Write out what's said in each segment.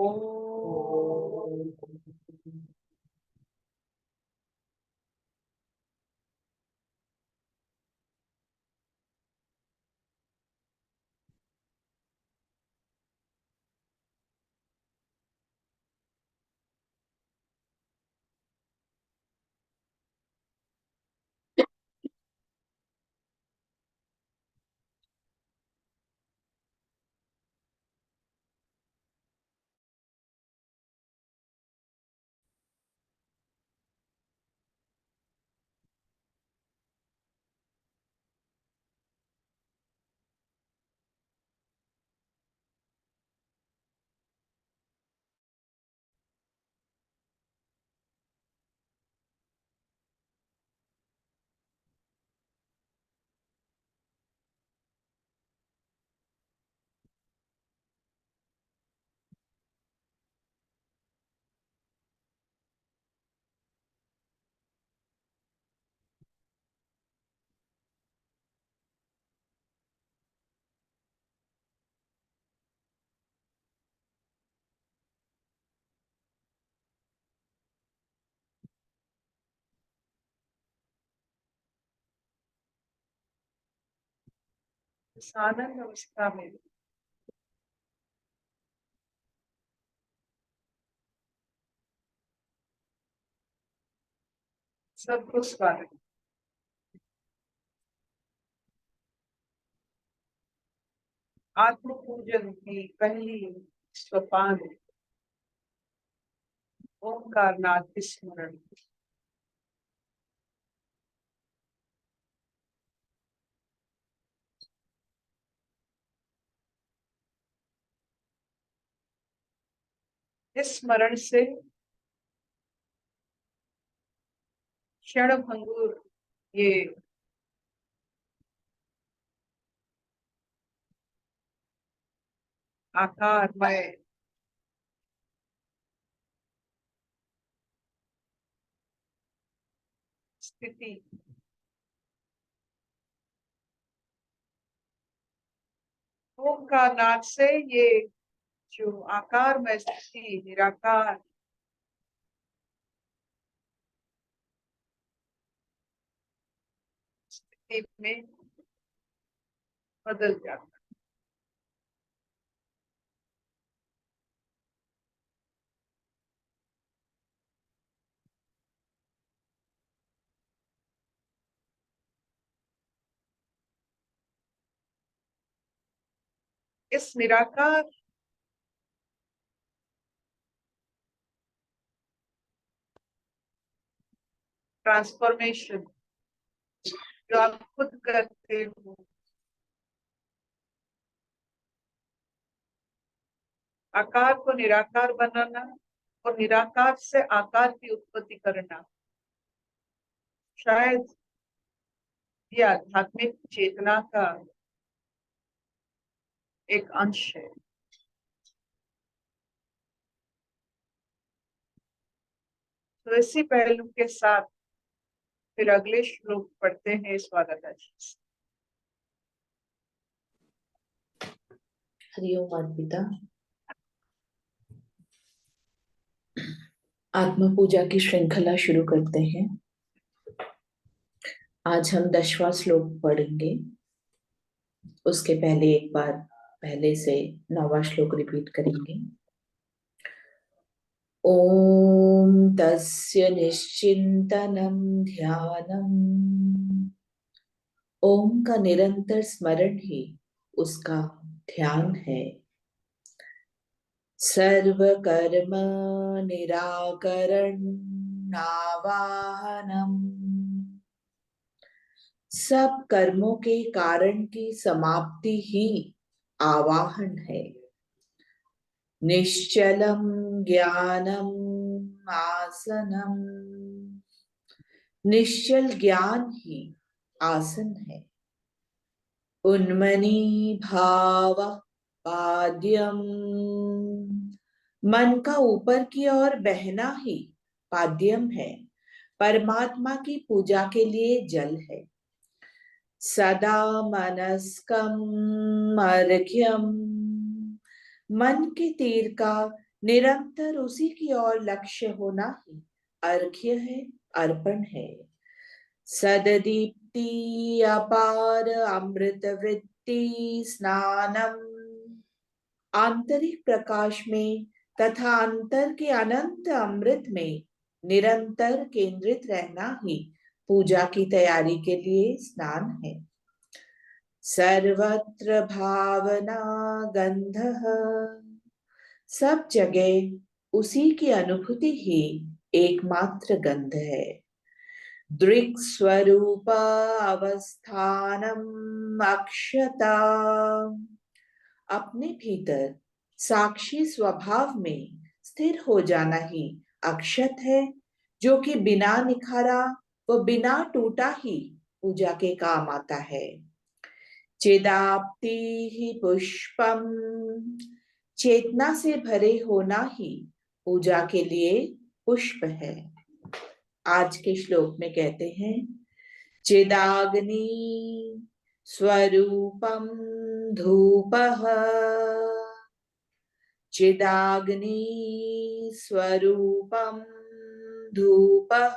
ओम। आनंद अवस्था में सब कुछ कारण आत्म पूजन की पहली सोपान ओंकार नाथ स्मरण। इस स्मरण से क्षण भंगुर ये आकारमय स्थिति ओंकार नाथ से ये जो आकारमय स्थिति निराकार स्थिति में बदल जाता। इस निराकार ट्रांसफॉर्मेशन जो आप खुद करते हो, आकार को निराकार बनाना और निराकार से आकार की उत्पत्ति करना, शायद ये आध्यात्मिक चेतना का एक अंश है। तो इसी पहलू के साथ फिर अगले श्लोक पढ़ते हैं स्वागत जी से। हरिओम अर्पिता। आत्म पूजा की श्रृंखला शुरू करते हैं। आज हम 10वां श्लोक पढ़ेंगे। उसके पहले एक बार पहले से 9वां श्लोक रिपीट करेंगे। ओम तस्य निश्चिंतनम ध्यानम। ओम का निरंतर स्मरण ही उसका ध्यान है। सर्व कर्म निराकरण आवाहनम। सब कर्मों के कारण की समाप्ति ही आवाहन है। निश्चलम ज्ञानम आसनम। निश्चल ज्ञान ही आसन है। उन्मनी भाव पाद्यम। मन का ऊपर की ओर बहना ही पाद्यम है, परमात्मा की पूजा के लिए जल है। सदा मनस्कम अर्घ्यम। मन के तीर का निरंतर उसी की ओर लक्ष्य होना ही अर्घ्य है, अर्पण है। सददीप्ति अपार अमृत वृत्ति स्नानम, आंतरिक प्रकाश में तथा अंतर के अनंत अमृत में निरंतर केंद्रित रहना ही पूजा की तैयारी के लिए स्नान है। सर्वत्र भावना गंधः, सब जगह उसी की अनुभूति ही एकमात्र गंध है। दृक् स्वरूप अवस्थानम अक्षता, अपने भीतर साक्षी स्वभाव में स्थिर हो जाना ही अक्षत है, जो कि बिना निखारा व बिना टूटा ही पूजा के काम आता है। चिदाप्ति ही पुष्पम, चेतना से भरे होना ही पूजा के लिए पुष्प है। आज के श्लोक में कहते हैं, चिदाग्नि स्वरूपम धूपः, चिदाग्नि स्वरूपम धूपः,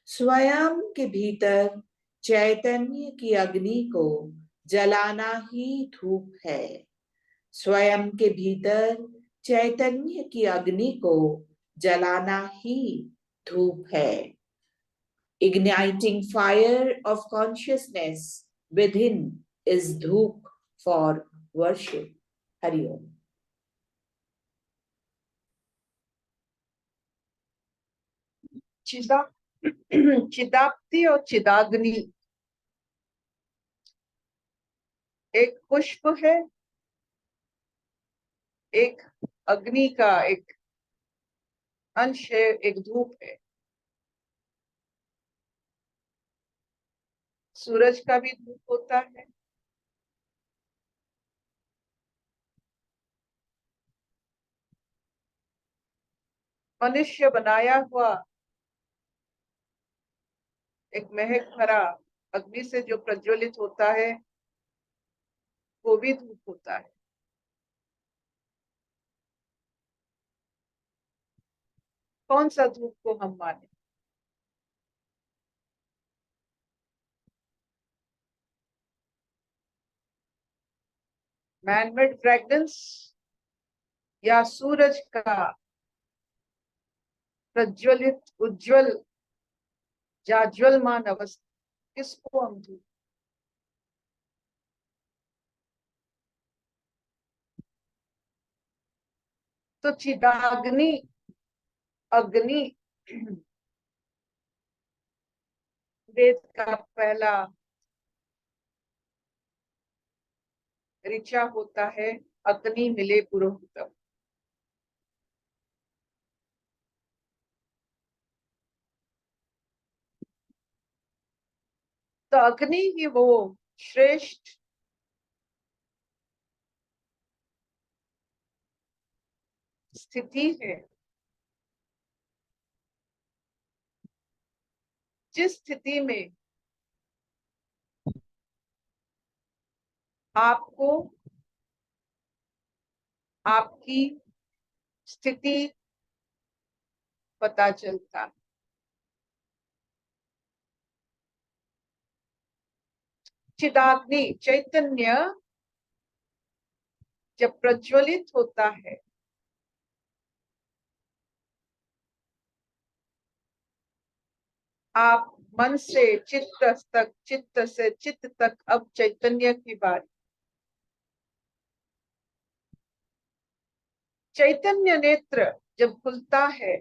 स्वयं के भीतर चैतन्य की अग्नि को जलाना ही धूप है। स्वयं के भीतर चैतन्य की अग्नि को जलाना ही धूप है। Igniting fire of consciousness within is dhoop for worship. Hari Om. चिदा चिदाप्ति और चिदाग्नि एक पुष्प है, एक अग्नि का एक अंश है, एक धूप है। सूरज का भी धूप होता है, मनुष्य बनाया हुआ एक महक भरा अग्नि से जो प्रज्वलित होता है वो भी धूप होता है। कौन सा धूप को हम माने? मैनमेड फ्रेग्रेंस या सूरज का प्रज्वलित उज्जवल जाज्वलमान अवस्था, किसको हम धूप? तो चिदाग्नि अग्नि वेद का पहला ऋचा होता है, अग्नि मिले पुरोहितम। तो अग्नि ही वो श्रेष्ठ स्थिति है जिस स्थिति में आपको आपकी स्थिति पता चलता। चिदाग्नि चैतन्य जब प्रज्वलित होता है आप मन से चित्त तक, चित्त से चित्त तक, अब चैतन्य की बात। चैतन्य नेत्र जब खुलता है,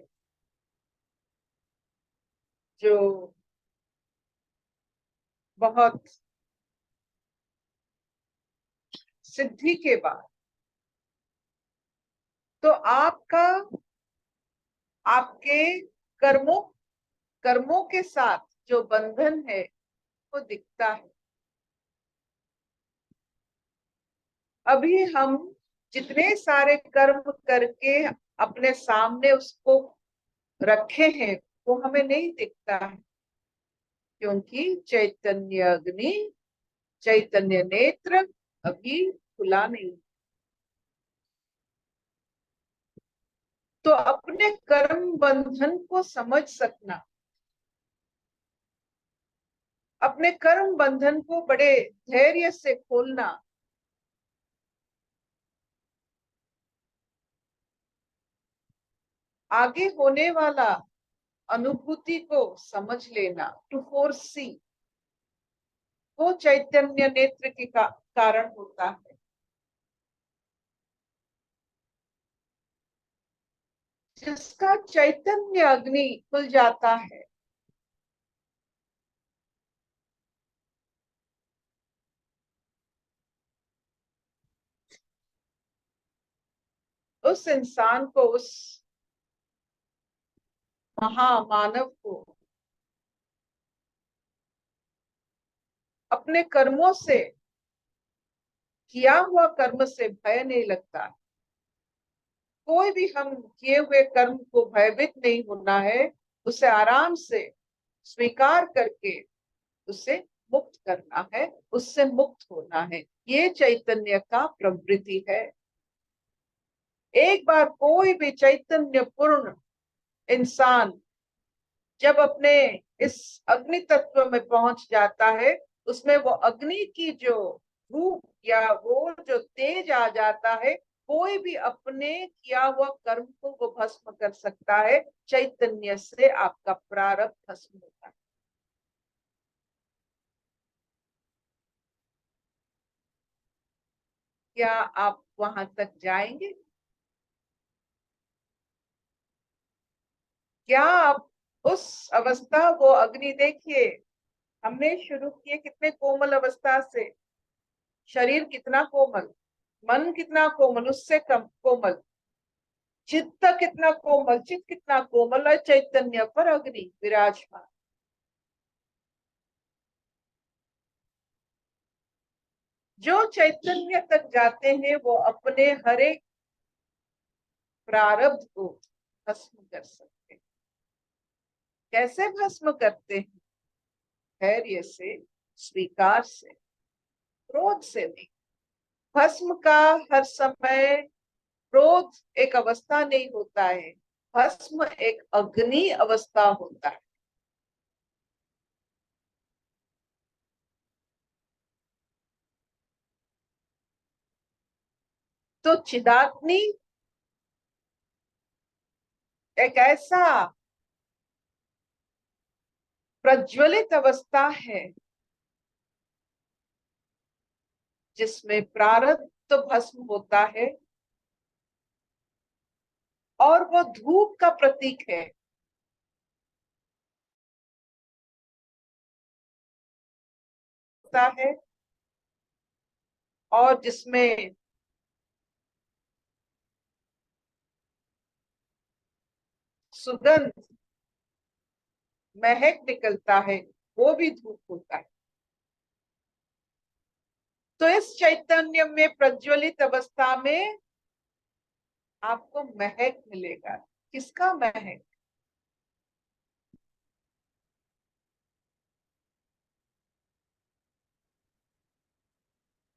जो बहुत सिद्धि के बाद, तो आपका आपके कर्मों कर्मों के साथ जो बंधन है वो दिखता है। अभी हम जितने सारे कर्म करके अपने सामने उसको रखे हैं वो हमें नहीं दिखता है, क्योंकि चैतन्य अग्नि, चैतन्य नेत्र अभी खुला नहीं। तो अपने कर्म बंधन को समझ सकना, अपने कर्म बंधन को बड़े धैर्य से खोलना, आगे होने वाला अनुभूति को समझ लेना, टू फोरसी, वो चैतन्य नेत्र के कारण होता है। जिसका चैतन्य अग्नि खुल जाता है, उस इंसान को, उस महामानव को अपने कर्मों से, किया हुआ कर्म से भय नहीं लगता। कोई भी हम किए हुए कर्म को भयभीत नहीं होना है, उसे आराम से स्वीकार करके उसे मुक्त करना है, उससे मुक्त होना है। ये चैतन्य का प्रवृत्ति है। एक बार कोई भी चैतन्य पूर्ण इंसान जब अपने इस अग्नि तत्व में पहुंच जाता है, उसमें वो अग्नि की जो धूप या वो जो तेज आ जाता है, कोई भी अपने किया हुआ कर्म को वो भस्म कर सकता है। चैतन्य से आपका प्रारब्ध भस्म होता है। क्या आप वहां तक जाएंगे? क्या आप उस अवस्था, वो अग्नि देखिए, हमने शुरू किए कितने कोमल अवस्था से, शरीर कितना कोमल, मन कितना कोमल, उससे कम कोमल, चित्त कितना कोमल, चित्त कितना कोमल है, चैतन्य पर अग्नि विराजमान। जो चैतन्य तक जाते हैं वो अपने हर एक प्रारब्ध को भस्म कर सकते हैं। कैसे भस्म करते हैं? धैर्य से, स्वीकार से, क्रोध से नहीं। भस्म का हर समय क्रोध एक अवस्था नहीं होता है, भस्म एक अग्नि अवस्था होता है। तो चिदाग्नि एक ऐसा प्रज्वलित अवस्था है जिसमें प्रारब्ध तो भस्म होता है और वो धूप का प्रतीक है और जिसमें सुगंध, महक निकलता है, वो भी धूप होता है। तो इस चैतन्य में, प्रज्वलित अवस्था में आपको महक मिलेगा। किसका महक?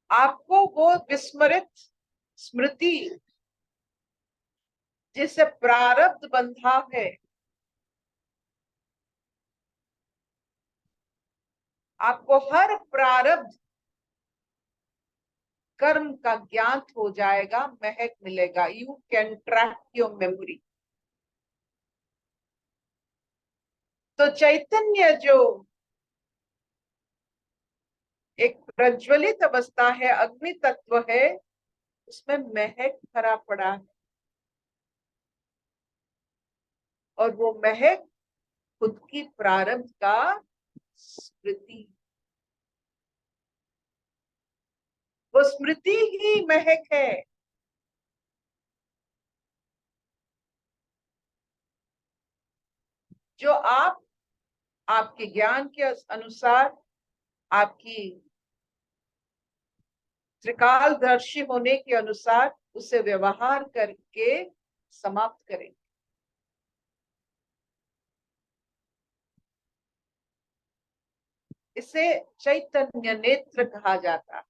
आपको वो विस्मृत स्मृति जिसे प्रारब्ध बंधा है, आपको हर प्रारब्ध कर्म का ज्ञात हो जाएगा, महक मिलेगा। You can track your memory. तो चैतन्य जो एक प्रज्वलित अवस्था है, अग्नि तत्व है, उसमें महक भरा पड़ा है और वो महक खुद की प्रारब्ध का स्मृति, वो स्मृति ही महक है। जो आप आपके ज्ञान के अनुसार, आपकी त्रिकालदर्शी होने के अनुसार उसे व्यवहार करके समाप्त करें। इसे चैतन्य नेत्र कहा जाता है।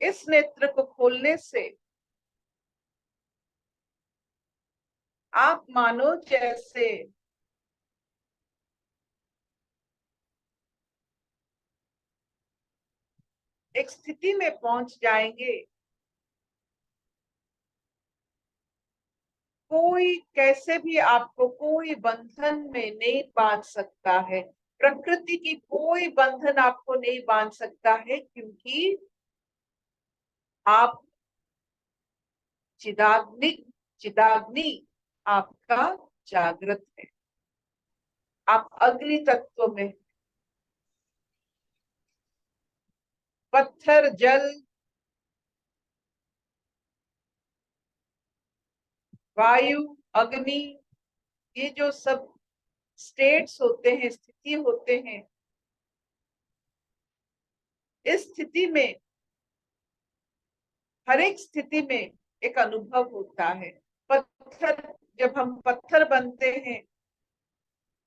इस नेत्र को खोलने से आप मानो जैसे एक स्थिति में पहुंच जाएंगे, कोई कैसे भी आपको कोई बंधन में नहीं बांध सकता है। प्रकृति की कोई बंधन आपको नहीं बांध सकता है, क्योंकि आप चिदाग्नि चिदाग्नि आपका जागृत है। आप अग्नि तत्व में, पत्थर, जल, वायु, अग्नि, ये जो सब स्टेट्स होते हैं, स्थिति होते हैं, इस स्थिति में, हर एक स्थिति में एक अनुभव होता है। पत्थर, जब हम पत्थर बनते हैं,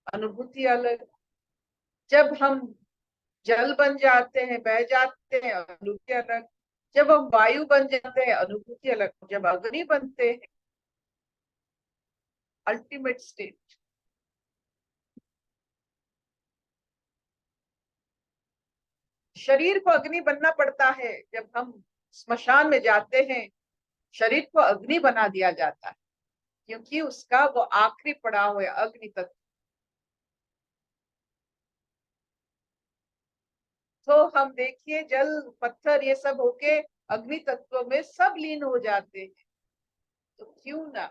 अनुभूति अलग। जब हम जल बन जाते हैं, बह जाते हैं, अनुभूति अलग। जब हम वायु बन जाते हैं, अनुभूति अलग। जब अग्नि बनते हैं, अल्टीमेट स्टेट। शरीर को अग्नि बनना पड़ता है। जब हम स्मशान में जाते हैं, शरीर को अग्नि बना दिया जाता है, क्योंकि उसका वो आखिरी पड़ाव है, अग्नि तत्व। तो हम देखिए, जल, पत्थर, ये सब होके अग्नि तत्व में सब लीन हो जाते हैं। तो क्यों ना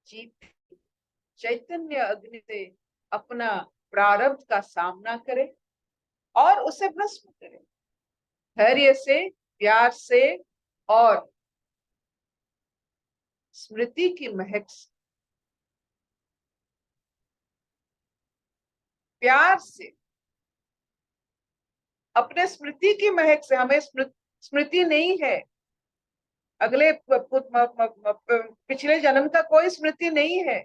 जीव चैतन्य अग्नि से अपना प्रारब्ध का सामना करे और उसे भस्म करे, धैर्य से, प्यार से और स्मृति की महक से। प्यार से, अपने स्मृति की महक से। हमें स्मृति नहीं है, अगले पिछले जन्म का कोई स्मृति नहीं है,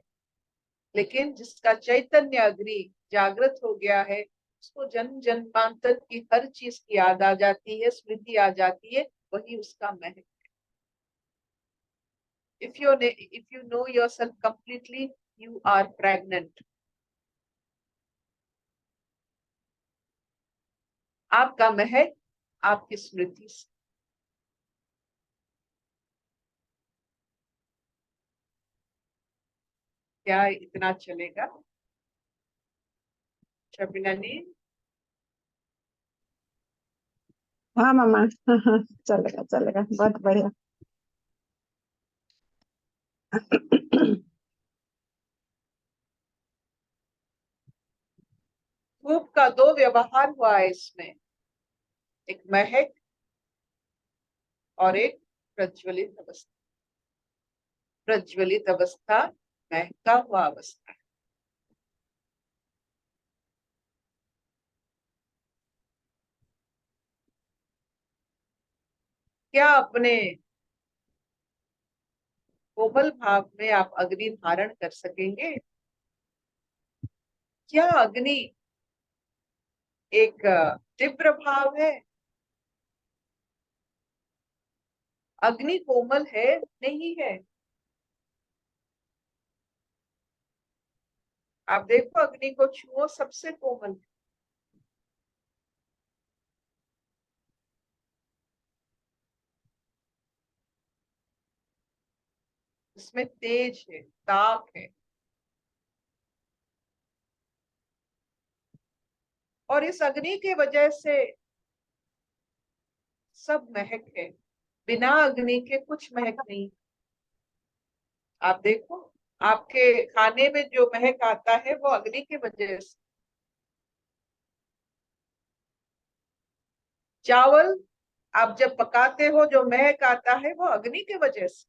लेकिन जिसका चैतन्य अग्नि जागृत हो गया है, उसको जन्म जन्मांतर की हर चीज की याद आ जाती है, स्मृति आ जाती है, वही उसका महक। if you know yourself completely, you are pregnant. आपका महक आपकी स्मृति से। क्या इतना चलेगा शबीना ने? हाँ मामा। हाँ हाँ, चलेगा चलेगा, बहुत बढ़िया। धूप का दो व्यवहार हुआ है इसमें, एक महक और एक प्रज्वलित अवस्था। प्रज्वलित अवस्था महका हुआ अवस्था। क्या अपने कोमल भाव में आप अग्नि धारण कर सकेंगे? क्या अग्नि एक तीव्र भाव है? अग्नि कोमल है? नहीं है। आप देखो, अग्नि को छुओ, सबसे कोमल है। इसमें तेज है, ताप है, और इस अग्नि के वजह से सब महक है। बिना अग्नि के कुछ महक नहीं। आप देखो, आपके खाने में जो महक आता है वो अग्नि की वजह से। चावल आप जब पकाते हो, जो महक आता है वो अग्नि की वजह से।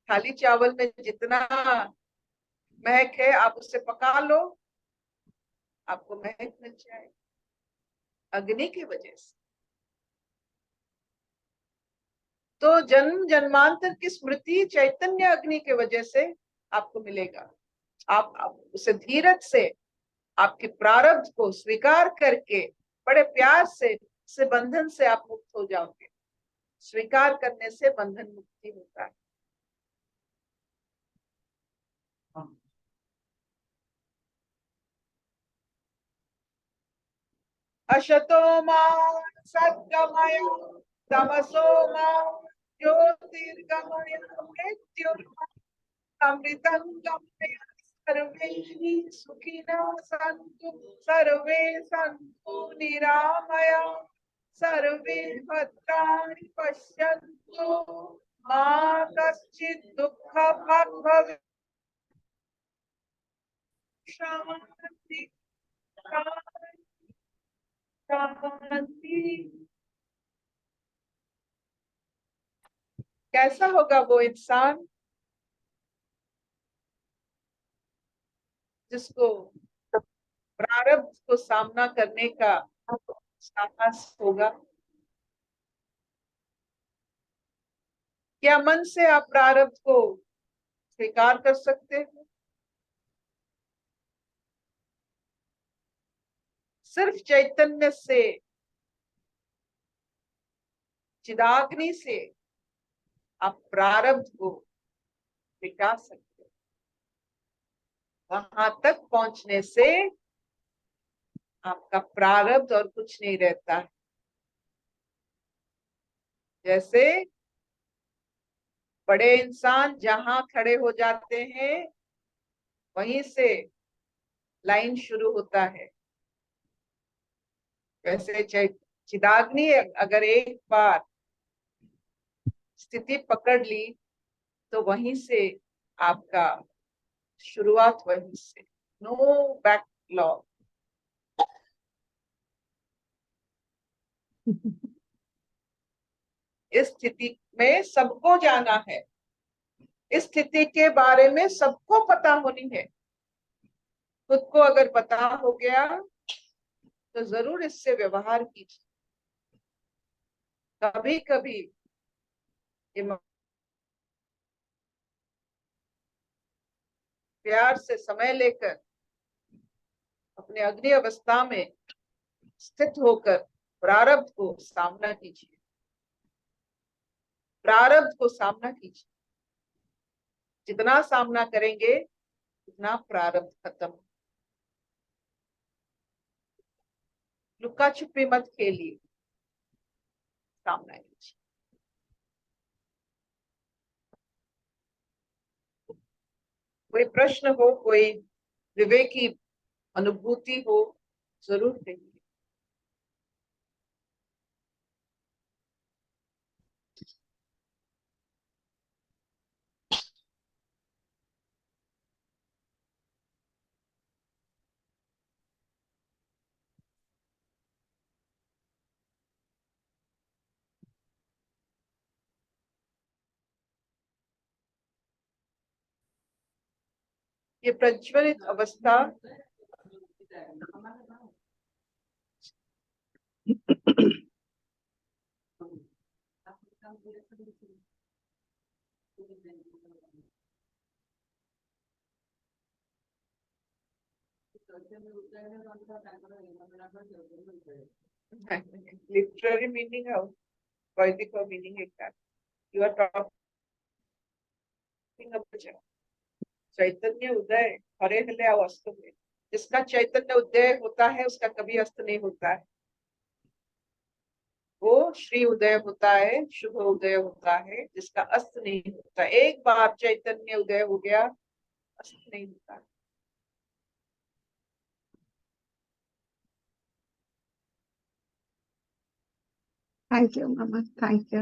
खाली चावल में जितना महक है, आप उससे पका लो, आपको महक मिल जाए, अग्नि की वजह से। तो जन्म जन्मांतर की स्मृति चैतन्य अग्नि की वजह से आपको मिलेगा। आप उसे धीरज से, आपके प्रारब्ध को स्वीकार करके बड़े प्यार से बंधन से आप मुक्त हो जाओगे। स्वीकार करने से बंधन मुक्ति होता है। अशतो मा सद्गमय तमसो मा ज्योतिर्गमय मृत्युर्मृतंगमय सर्वे सुखिनः सन्तु सर्वे सन्तु निरामया सर्वे भद्राणि पश्यन्तु मा कश्चित् दुःखभाग् भवेत्। शान्ति शांति। कैसा होगा वो इंसान जिसको प्रारब्ध को सामना करने का साहस होगा? क्या मन से आप प्रारब्ध को स्वीकार कर सकते हैं? सिर्फ चैतन्य से, चिदाग्नि से आप प्रारब्ध को मिटा सकते हैं। वहां तक पहुंचने से आपका प्रारब्ध और कुछ नहीं रहता है। जैसे बड़े इंसान जहां खड़े हो जाते हैं वहीं से लाइन शुरू होता है। वैसे चिदाग्नि अगर एक बार स्थिति पकड़ ली तो वहीं से आपका शुरुआत, वहीं से, नो बैकलॉग। इस स्थिति में सबको जाना है। इस स्थिति के बारे में सबको पता होनी है। खुद को अगर पता हो गया तो जरूर इससे व्यवहार कीजिए। कभी कभी प्यार से समय लेकर अपने अग्नि अवस्था में स्थित होकर प्रारब्ध को सामना कीजिए। प्रारब्ध को सामना कीजिए। जितना सामना करेंगे उतना प्रारब्ध खत्म। लुका छुपी मत खेलिए, सामना कीजिए। कोई प्रश्न हो, कोई विवेकी अनुभूति हो, जरूर कहिए। ये प्रज्वलित अवस्था लिटरेरी मीनिंग है, वैदिक मीनिंग है क्या? यू आर टॉकिंग अबाउट चैतन्य उदय हरे हले अस्त में। जिसका चैतन्य उदय होता है उसका कभी अस्त नहीं होता है। वो श्री उदय होता है, शुभ उदय होता है, जिसका अस्त नहीं होता। एक बार चैतन्य उदय हो गया, अस्त नहीं होता। Thank you mama, thank you.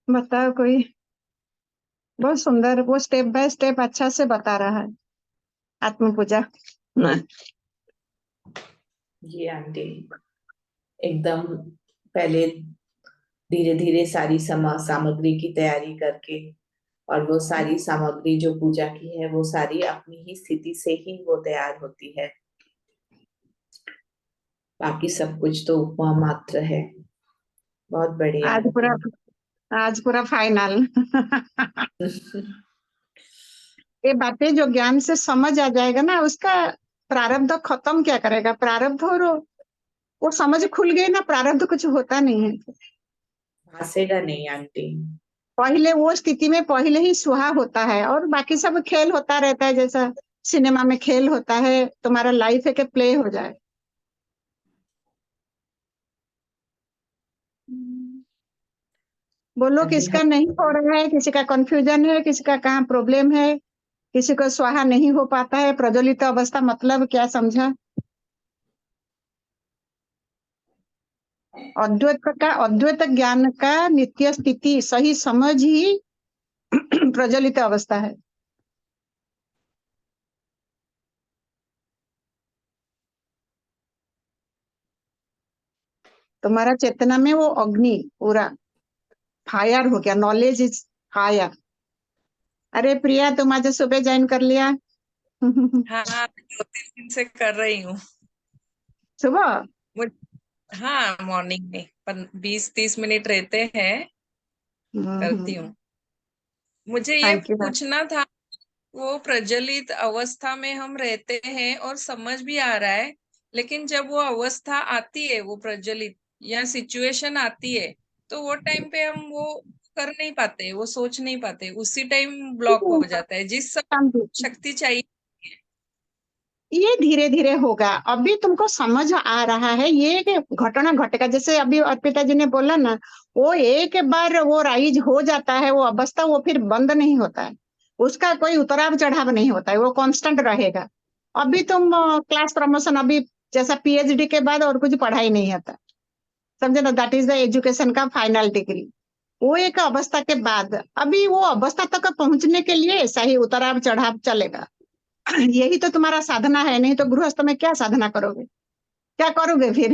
बताओ कोई। बहुत सुंदर, वो स्टेप बाय स्टेप अच्छा से बता रहा है आत्म पूजा। जी आंटी, एकदम पहले धीरे धीरे सारी सामग्री की तैयारी करके और वो सारी सामग्री जो पूजा की है वो सारी अपनी ही स्थिति से ही वो तैयार होती है। बाकी सब कुछ तो उपमा मात्र है। बहुत बढ़िया। आज पूरा आज पूरा फाइनल। ये बातें जो ज्ञान से समझ आ जाएगा ना, उसका प्रारब्ध खत्म क्या करेगा? प्रारब्ध और वो समझ खुल गई ना, प्रारब्ध कुछ होता नहीं है। भासेगा नहीं आंटी। पहले वो स्थिति में पहले ही सुहा होता है, और बाकी सब खेल होता रहता है, जैसा सिनेमा में खेल होता है। तुम्हारा लाइफ है कि प्ले हो जाए। बोलो, आंटी किसका हम नहीं हो रहा है? किसी का कंफ्यूजन है, किसी का कहाँ प्रॉब्लम है, किसी को स्वाहा नहीं हो पाता है? प्रज्वलित अवस्था मतलब क्या समझा? अद्वैत ज्ञान का नित्य स्थिति सही समझ ही प्रज्वलित अवस्था है। तुम्हारा चेतना में वो अग्नि पूरा फायर हो गया। Knowledge is fire. अरे प्रिया, तुम आज सुबह ज्वाइन कर लिया? हाँ, 2-3 दिन से कर रही हूँ। सुबह? हाँ, मॉर्निंग में 20-30 मिनट रहते हैं, करती हूँ। मुझे ये थैंक यू। पूछना था, वो प्रज्वलित अवस्था में हम रहते हैं और समझ भी आ रहा है, लेकिन जब वो अवस्था आती है, वो प्रज्वलित या सिचुएशन आती है, तो वो टाइम पे हम वो कर नहीं पाते, वो सोच नहीं पाते, उसी टाइम ब्लॉक हो जाता है। जिस समय शक्ति चाहिए। ये धीरे धीरे होगा। अभी तुमको समझ आ रहा है ये कि घटना घटेगा। जैसे अभी अर्पिता जी ने बोला ना, वो एक बार वो राइज हो जाता है, वो अवस्था, वो फिर बंद नहीं होता है। उसका कोई उतराव चढ़ाव नहीं होता है, वो कांस्टेंट रहेगा। अभी तुम क्लास प्रमोशन, अभी जैसा पीएचडी के बाद और कुछ पढ़ाई नहीं आता, समझे ना? दैट इज द एजुकेशन का फाइनल डिग्री। वो एक अवस्था के बाद, अभी वो अवस्था तक पहुंचने के लिए ऐसा ही उतराव चढ़ाव चलेगा। यही तो तुम्हारा साधना है। नहीं तो गृहस्थ में क्या साधना करोगे? क्या करोगे फिर?